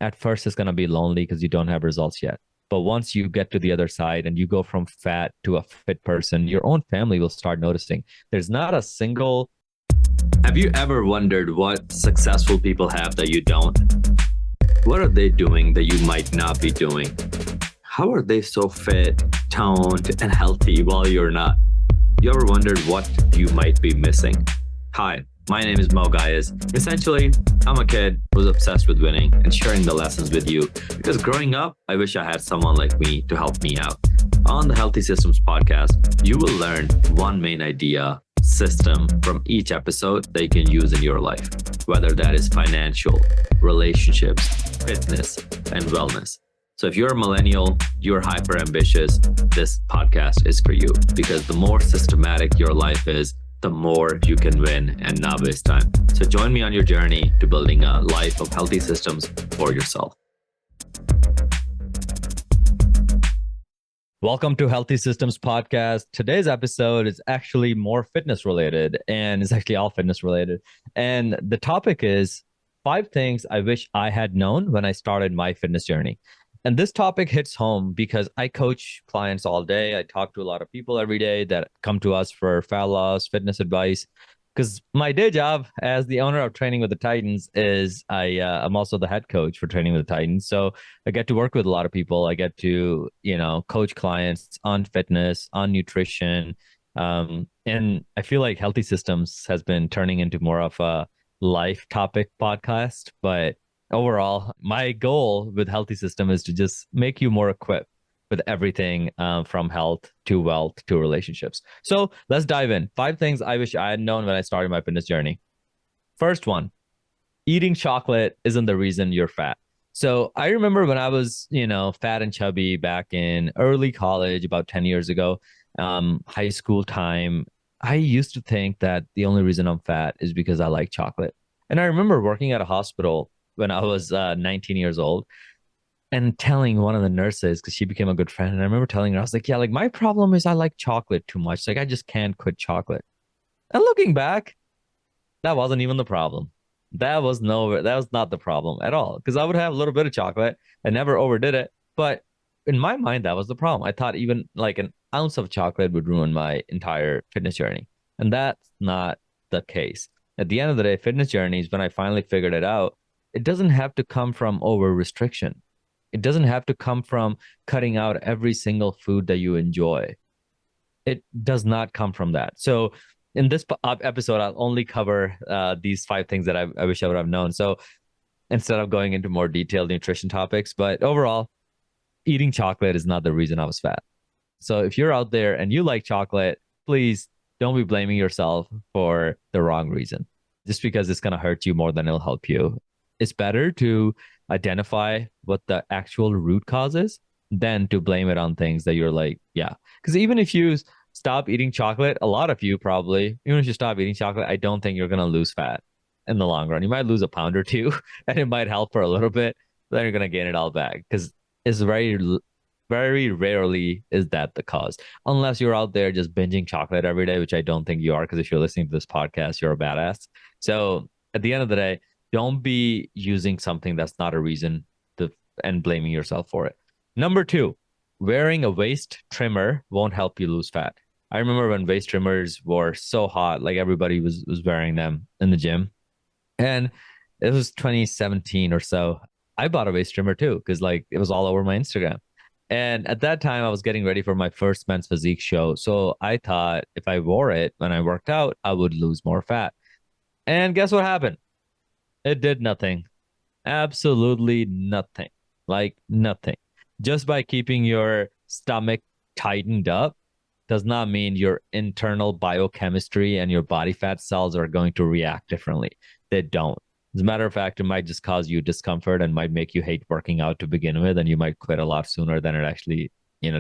At first, it's going to be lonely because you don't have results yet. But once you get to the other side and you go from fat to a fit person, your own family will start noticing. There's not a single. Have you ever wondered what successful people have that you don't? What are they doing that you might not be doing? How are they so fit, toned, and healthy while you're not? You ever wondered what you might be missing? Hi, my name is Moe. Essentially, I'm a kid who's obsessed with winning and sharing the lessons with you because growing up, I wish I had someone like me to help me out. On the Healthy Systems podcast, you will learn one main idea, system from each episode that you can use in your life, whether that is financial, relationships, fitness, and wellness. So if you're a millennial, you're hyper ambitious, this podcast is for you because the more systematic your life is, the more you can win and not waste time. So join me on your journey to building a life of healthy systems for yourself. Welcome to Healthy Systems Podcast. Today's episode is actually more fitness related, and it's actually all fitness related. And the topic is 5 things I wish I had known when I started my fitness journey. And this topic hits home because I coach clients all day. I talk to a lot of people every day that come to us for fat loss, fitness advice. Because my day job as the owner of Training with the Titans is I'm also the head coach for Training with the Titans. So I get to work with a lot of people. I get to, coach clients on fitness, on nutrition. And I feel like Healthy Systems has been turning into more of a life topic podcast. But overall, my goal with Healthy System is to just make you more equipped with everything from health to wealth to relationships. So let's dive in. 5 things I wish I had known when I started my fitness journey. First one, eating chocolate isn't the reason you're fat. So I remember when I was, fat and chubby back in early college, about 10 years ago, high school time, I used to think that the only reason I'm fat is because I like chocolate. And I remember working at a hospital when I was 19 years old and telling one of the nurses, because she became a good friend. And I remember telling her, I was like, yeah, like my problem is I like chocolate too much. Like I just can't quit chocolate. And looking back, that wasn't even the problem. That was not the problem at all. Because I would have a little bit of chocolate. I never overdid it. But in my mind, that was the problem. I thought even like an ounce of chocolate would ruin my entire fitness journey. And that's not the case. At the end of the day, fitness journeys, when I finally figured it out, it doesn't have to come from over restriction. It doesn't have to come from cutting out every single food that you enjoy. It does not come from that. So in this episode, I'll only cover these 5 things that I wish I would have known. So instead of going into more detailed nutrition topics, but overall, eating chocolate is not the reason I was fat. So if you're out there and you like chocolate, please don't be blaming yourself for the wrong reason. Just because it's going to hurt you more than it'll help you. It's better to identify what the actual root cause is than to blame it on things that you're like, yeah. Because even if you stop eating chocolate, a lot of you probably, even if you stop eating chocolate, I don't think you're going to lose fat in the long run. You might lose a pound or two and it might help for a little bit, but then you're going to gain it all back because it's very rarely is that the cause. Unless you're out there just binging chocolate every day, which I don't think you are, because if you're listening to this podcast, you're a badass. So at the end of the day, don't be using something that's not a reason and blaming yourself for it. Number 2, wearing a waist trimmer won't help you lose fat. I remember when waist trimmers were so hot, like everybody was wearing them in the gym. And it was 2017 or so. I bought a waist trimmer too, because like it was all over my Instagram. And at that time, I was getting ready for my first Men's Physique show. So I thought if I wore it when I worked out, I would lose more fat. And guess what happened? It did nothing. Absolutely nothing. Like nothing. Just by keeping your stomach tightened up does not mean your internal biochemistry and your body fat cells are going to react differently. They don't. As a matter of fact, it might just cause you discomfort and might make you hate working out to begin with, and you might quit a lot sooner than it actually,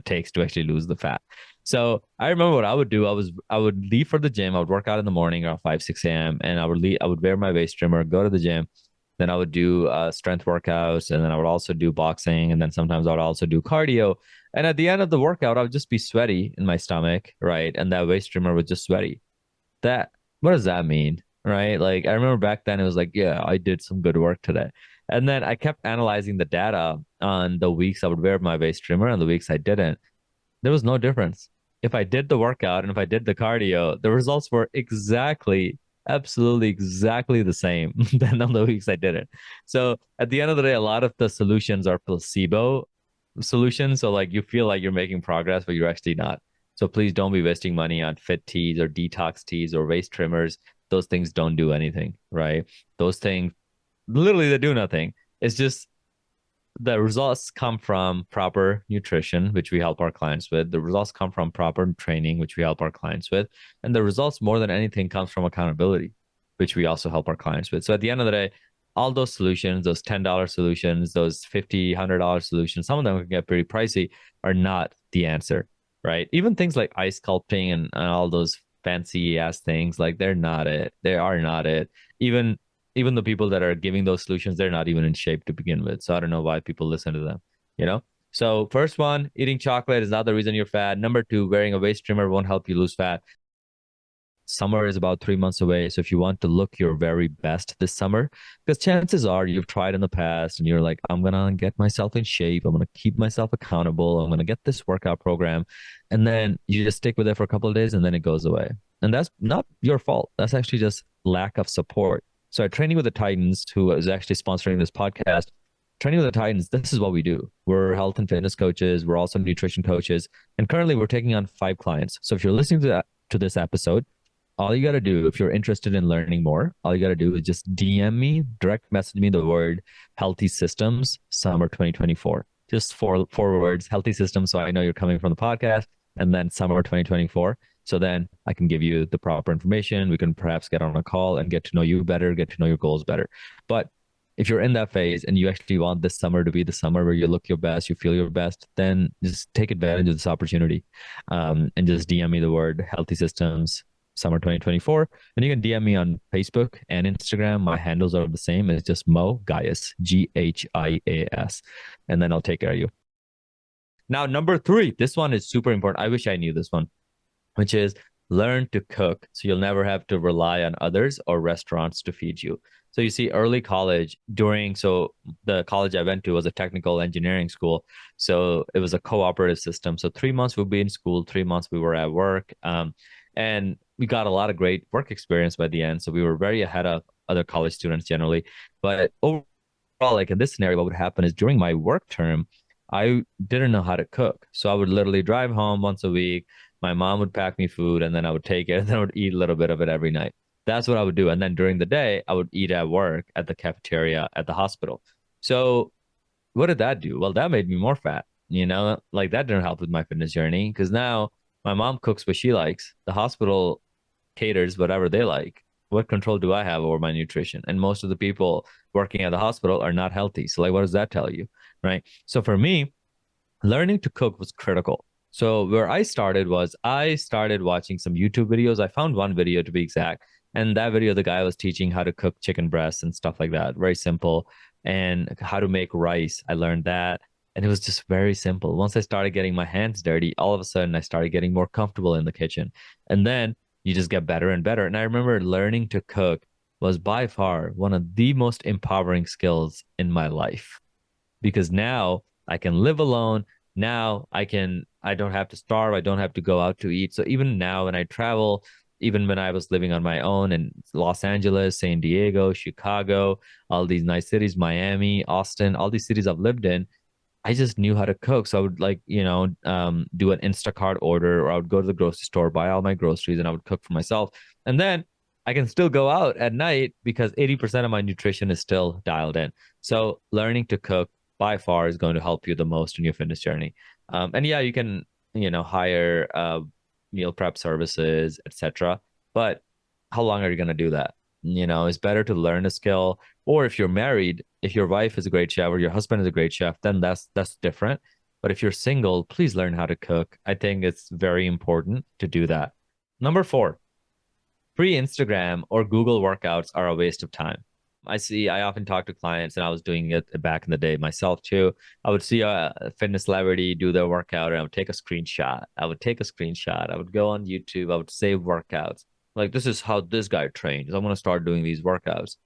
takes to actually lose the fat. So I remember what I would do. I would leave for the gym. I would work out in the morning around 5, 6 a.m. and I would wear my waist trimmer, go to the gym. Then I would do strength workouts, and then I would also do boxing, and then sometimes I would also do cardio. And at the end of the workout, I would just be sweaty in my stomach, right? And that waist trimmer was just sweaty. What does that mean? Right? Like I remember back then it was like, yeah, I did some good work today. And then I kept analyzing the data on the weeks I would wear my waist trimmer and the weeks I didn't. There was no difference. If I did the workout and if I did the cardio, the results were absolutely exactly the same than on the weeks I didn't. So at the end of the day, a lot of the solutions are placebo solutions. So like you feel like you're making progress, but you're actually not. So please don't be wasting money on fit teas or detox teas or waist trimmers. Those things don't do anything, right? Those things literally they do nothing. It's just the results come from proper nutrition, which we help our clients with. The results come from proper training, which we help our clients with. And the results, more than anything, comes from accountability, which we also help our clients with. So at the end of the day, all those solutions, those $10 solutions, those $50, $100 solutions, some of them can get pretty pricey, are not the answer, right? Even things like ice sculpting and all those fancy ass things, like they're not it. They are not it. Even even the people that are giving those solutions, they're not even in shape to begin with. So I don't know why people listen to them, you know? So first one, eating chocolate is not the reason you're fat. Number two, wearing a waist trimmer won't help you lose fat. Summer is about 3 months away. So if you want to look your very best this summer, because chances are you've tried in the past and you're like, I'm going to get myself in shape. I'm going to keep myself accountable. I'm going to get this workout program. And then you just stick with it for a couple of days and then it goes away. And that's not your fault. That's actually just lack of support. So at Training with the Titans, who is actually sponsoring this podcast, Training with the Titans, this is what we do. We're health and fitness coaches. We're also nutrition coaches. And currently we're taking on 5 clients. So if you're listening to this episode, all you got to do, if you're interested in learning more, all you got to do is just DM me, direct message me the word healthy systems summer 2024. Just four words, healthy systems. So I know you're coming from the podcast, and then summer 2024. So then I can give you the proper information. We can perhaps get on a call and get to know you better, get to know your goals better. But if you're in that phase and you actually want this summer to be the summer where you look your best, you feel your best, then just take advantage of this opportunity, and just DM me the word healthy systems summer 2024. And you can DM me on Facebook and Instagram. My handles are the same. It's just Mo Gaius, Ghias. And then I'll take care of you. Now, number three, this one is super important. I wish I knew this one, which is learn to cook so you'll never have to rely on others or restaurants to feed you. So you see, early college so the college I went to was a technical engineering school. So it was a cooperative system. So 3 months we'd be in school, 3 months we were at work. And we got a lot of great work experience by the end. So we were very ahead of other college students generally. But overall, like in this scenario, what would happen is during my work term, I didn't know how to cook. So I would literally drive home once a week. My mom would pack me food and then I would take it and then I would eat a little bit of it every night. That's what I would do. And then during the day, I would eat at work, at the cafeteria, at the hospital. So what did that do? Well, that made me more fat, like that didn't help with my fitness journey because now my mom cooks what she likes. The hospital caters whatever they like. What control do I have over my nutrition? And most of the people working at the hospital are not healthy. So, like, what does that tell you? Right. So, for me, learning to cook was critical. So, where I started watching some YouTube videos. I found one video to be exact. And that video, the guy was teaching how to cook chicken breasts and stuff like that. Very simple. And how to make rice. I learned that. And it was just very simple. Once I started getting my hands dirty, all of a sudden I started getting more comfortable in the kitchen. And then you just get better and better. And I remember learning to cook was by far one of the most empowering skills in my life because now I can live alone. Now I don't have to starve. I don't have to go out to eat. So even now when I travel, even when I was living on my own in Los Angeles, San Diego, Chicago, all these nice cities, Miami, Austin, all these cities I've lived in, I just knew how to cook. So I would do an Instacart order, or I would go to the grocery store, buy all my groceries, and I would cook for myself. And then I can still go out at night because 80% of my nutrition is still dialed in. So learning to cook by far is going to help you the most in your fitness journey. And yeah, you can, hire meal prep services, etc. But how long are you going to do that? It's better to learn a skill. Or if you're married, if your wife is a great chef or your husband is a great chef, then that's different. But if you're single, please learn how to cook. I think it's very important to do that. Number four, free Instagram or Google workouts are a waste of time. I often talk to clients, and I was doing it back in the day myself too. I would see a fitness celebrity do their workout and I would take a screenshot. I would go on YouTube. I would save workouts. Like, this is how this guy trains. I'm going to start doing these workouts.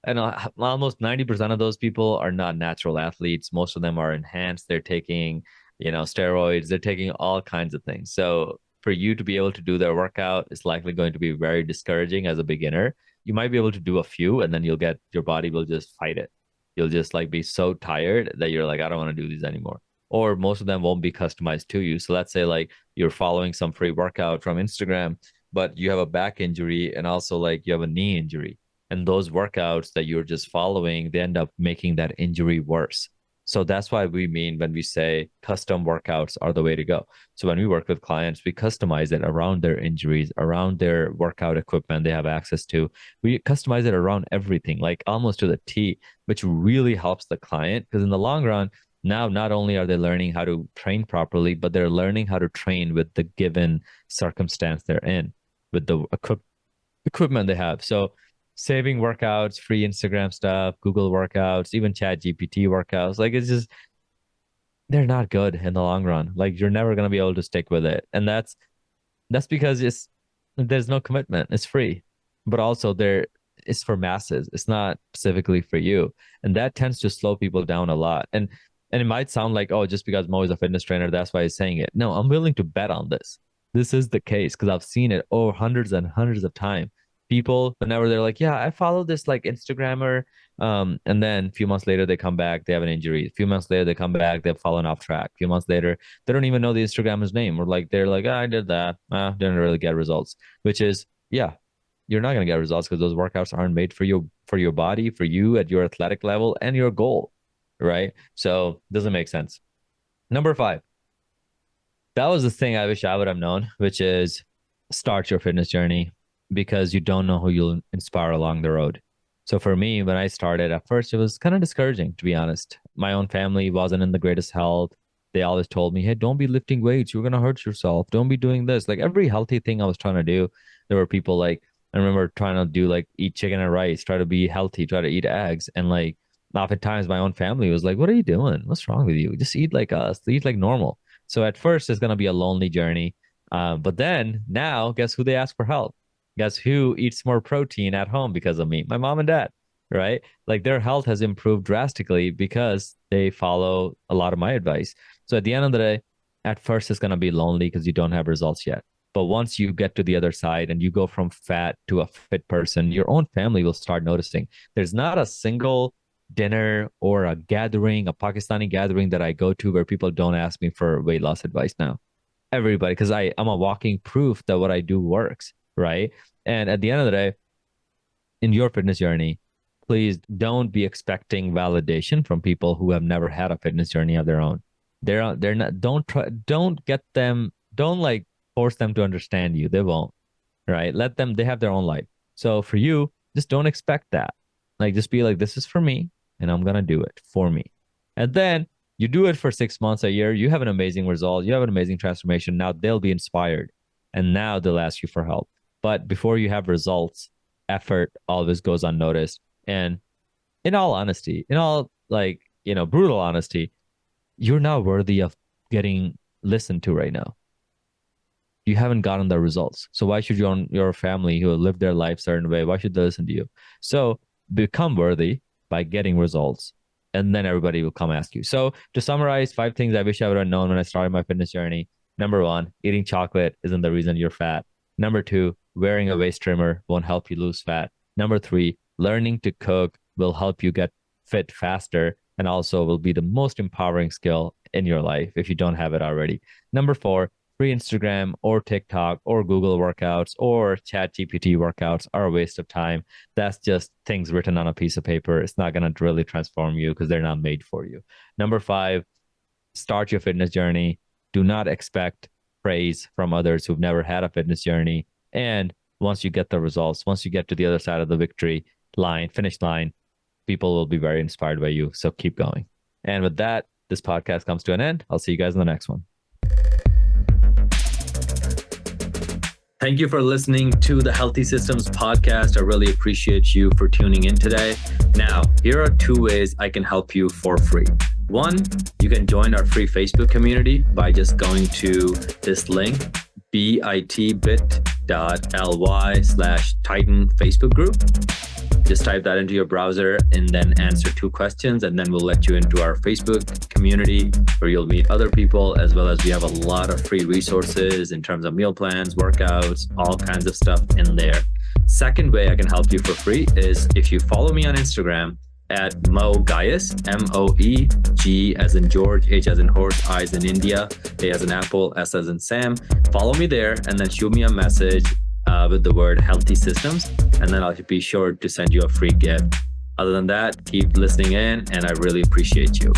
And almost 90% of those people are not natural athletes. Most of them are enhanced. They're taking, steroids. They're taking all kinds of things. So for you to be able to do their workout is likely going to be very discouraging as a beginner. You might be able to do a few, and then your body will just fight it. You'll just like be so tired that you're like, I don't want to do these anymore. Or most of them won't be customized to you. So let's say like you're following some free workout from Instagram, but you have a back injury and also like you have a knee injury. And those workouts that you're just following, they end up making that injury worse. So that's why we mean when we say custom workouts are the way to go. So when we work with clients, we customize it around their injuries, around their workout equipment they have access to. We customize it around everything, like almost to the T, which really helps the client because in the long run, now not only are they learning how to train properly, but they're learning how to train with the given circumstance they're in, with the equipment they have. So saving workouts, free Instagram stuff, Google workouts, even Chat GPT workouts. Like it's just they're not good in the long run. Like you're never gonna be able to stick with it. And that's because there's no commitment. It's free. But also it's for masses. It's not specifically for you. And that tends to slow people down a lot. And it might sound like, oh, just because Mo is a fitness trainer, that's why he's saying it. No, I'm willing to bet on this. This is the case because I've seen it hundreds and hundreds of times. People, whenever they're like, yeah, I follow this like Instagrammer, and then a few months later they come back, they have an injury. A few months later they come back, they've fallen off track. A few months later, they don't even know the Instagrammer's name, or like they're like, I did that, didn't really get results. Which is, yeah, you're not gonna get results because those workouts aren't made for your body, for you at your athletic level and your goal, right? So it doesn't make sense. Number 5. That was the thing I wish I would have known, which is start your fitness journey because you don't know who you'll inspire along the road. So for me, when I started at first, it was kind of discouraging, to be honest. My own family wasn't in the greatest health. They always told me, hey, don't be lifting weights. You're going to hurt yourself. Don't be doing this. Like every healthy thing I was trying to do, there were people like, I remember trying to do like eat chicken and rice, try to be healthy, try to eat eggs. And like oftentimes my own family was like, what are you doing? What's wrong with you? Just eat like us, eat like normal. So at first it's going to be a lonely journey. But then now guess who they ask for help? Guess who eats more protein at home because of me? My mom and dad, right? Like their health has improved drastically because they follow a lot of my advice. So at the end of the day, at first it's going to be lonely because you don't have results yet. But once you get to the other side and you go from fat to a fit person, your own family will start noticing. There's not a single dinner or a gathering, a Pakistani gathering that I go to where people don't ask me for weight loss advice now. Everybody, because I'm a walking proof that what I do works, right? And at the end of the day, in your fitness journey, please don't be expecting validation from people who have never had a fitness journey of their own. They're not, don't get them, don't like force them to understand you. They won't, right? Let them, they have their own life. So for you, just don't expect that. Like, just be like, this is for me and I'm going to do it for me. And then you do it for 6 months, a year, you have an amazing result. You have an amazing transformation. Now they'll be inspired and now they'll ask you for help. But before you have results, effort always goes unnoticed. And in all honesty, in all like, brutal honesty, you're not worthy of getting listened to right now. You haven't gotten the results. So why should your family who live their life a certain way, why should they listen to you? So become worthy by getting results. And then everybody will come ask you. So to summarize, 5 things I wish I would have known when I started my fitness journey. Number 1, eating chocolate isn't the reason you're fat. Number 2, wearing a waist trimmer won't help you lose fat. Number 3, learning to cook will help you get fit faster and also will be the most empowering skill in your life if you don't have it already. Number 4, free Instagram or TikTok or Google workouts or Chat GPT workouts are a waste of time. That's just things written on a piece of paper. It's not going to really transform you because they're not made for you. Number 5, start your fitness journey. Do not expect praise from others who've never had a fitness journey. And once you get the results, once you get to the other side of the victory line, finish line, people will be very inspired by you. So keep going. And with that, this podcast comes to an end. I'll see you guys in the next one. Thank you for listening to the Healthy Systems podcast. I really appreciate you for tuning in today. Now, here are 2 ways I can help you for free. 1, you can join our free Facebook community by just going to this link, bit.ly/. bit.ly/Titan Facebook group. Just type that into your browser and then answer 2 questions, and then we'll let you into our Facebook community where you'll meet other people, as well as we have a lot of free resources in terms of meal plans, workouts, all kinds of stuff in there. Second way I can help you for free is if you follow me on Instagram at Moe Gaius, Moe, G as in George, H as in horse, I as in India, A as in apple, S as in Sam. Follow me there and then shoot me a message with the word healthy systems, and then I'll be sure to send you a free gift. Other than that, keep listening in, and I really appreciate you.